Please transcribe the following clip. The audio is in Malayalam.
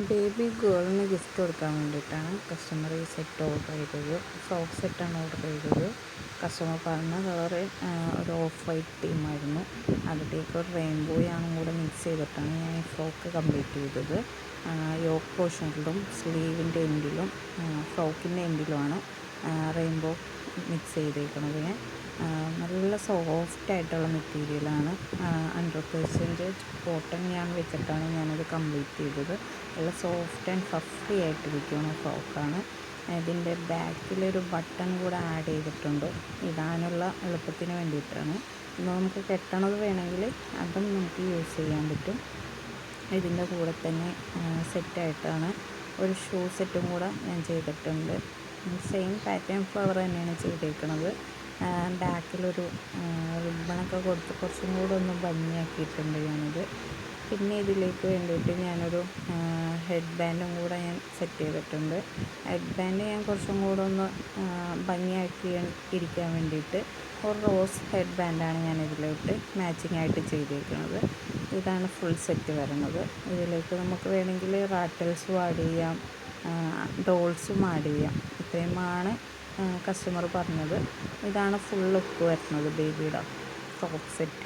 ബേബി ഗേളിന് ഗിഫ്റ്റ് കൊടുക്കാൻ വേണ്ടിയിട്ടാണ് കസ്റ്റമർ ഈ സെറ്റ് ഓർഡർ ചെയ്തത്. ഫ്രോക്ക് സെറ്റാണ് ഓർഡർ ചെയ്തത്. കസ്റ്റമർ പറഞ്ഞ കളറ് ഒരു ഓഫ് വൈറ്റ് തീമായിരുന്നു. അതിലേക്ക് ഒരു റെയിൻബോയാണ് കൂടെ മിക്സ് ചെയ്തിട്ടാണ് ഞാൻ ഈ ഫ്രോക്ക് കംപ്ലീറ്റ് ചെയ്തത്. യോക്ക് പോർഷനിലും സ്ലീവിൻ്റെ എൻഡിലും ഫ്രോക്കിൻ്റെ എൻഡിലുമാണ് റെയിൻബോ മിക്സ് ചെയ്തേക്കുന്നത്. നല്ല സോഫ്റ്റ് ആയിട്ടുള്ള മെറ്റീരിയലാണ്. 100% കോട്ടൺ ഞാൻ വെച്ചിട്ടാണ് ഞാനത് കംപ്ലീറ്റ് ചെയ്തത്. നല്ല സോഫ്റ്റ് ആൻഡ് ഫഫി ആയിട്ടിരിക്കുന്ന ഫ്രോക്കാണ്. ഇതിൻ്റെ ബാക്കിലൊരു ബട്ടൺ കൂടെ ആഡ് ചെയ്തിട്ടുണ്ട്. ഇടാനുള്ള എളുപ്പത്തിന് വേണ്ടിയിട്ടാണ്. നമുക്ക് കെട്ടണത് വേണമെങ്കിൽ അതും നമുക്ക് യൂസ് ചെയ്യാൻ പറ്റും. ഇതിൻ്റെ കൂടെ തന്നെ സെറ്റായിട്ടാണ് ഒരു ഷൂ സെറ്റും കൂടെ ഞാൻ ചെയ്തിട്ടുണ്ട്. സെയിം പാറ്റേൺ ഫ്ലവർ തന്നെയാണ് ചെയ്തേക്കുന്നത്. ബാക്കിലൊരു റിബണൊക്കെ കൊടുത്ത് കുറച്ചും കൂടെ ഒന്ന് ഭംഗിയാക്കിയിട്ടുണ്ട് ഞാനത്. പിന്നെ ഇതിലേക്ക് വേണ്ടിയിട്ട് ഞാനൊരു ഹെഡ് ബാൻഡും കൂടെ ഞാൻ സെറ്റ് ചെയ്തിട്ടുണ്ട്. ഹെഡ് ബാൻഡ് ഞാൻ കുറച്ചും കൂടെ ഒന്ന് ഭംഗിയാക്കി ഇരിക്കാൻ വേണ്ടിയിട്ട് ഒരു റോസ് ഹെഡ് ബാൻഡാണ് ഞാൻ ഇതിലോട്ട് മാച്ചിങ് ആയിട്ട് ചെയ്തേക്കുന്നത്. ഇതാണ് ഫുൾ സെറ്റ് വരുന്നത്. ഇതിലേക്ക് നമുക്ക് വേണമെങ്കിൽ റാറ്റൽസും ആഡ് ചെയ്യാം, ഡോൾസും ആഡ് ചെയ്യാം. ഇത്രയുമാണ് കസ്റ്റമർ പറഞ്ഞത്. ഇതാണ് ഫുൾ ലുക്ക് വരുന്നത് ബേബിയുടെ ഫ്രോക്ക് സെറ്റ്.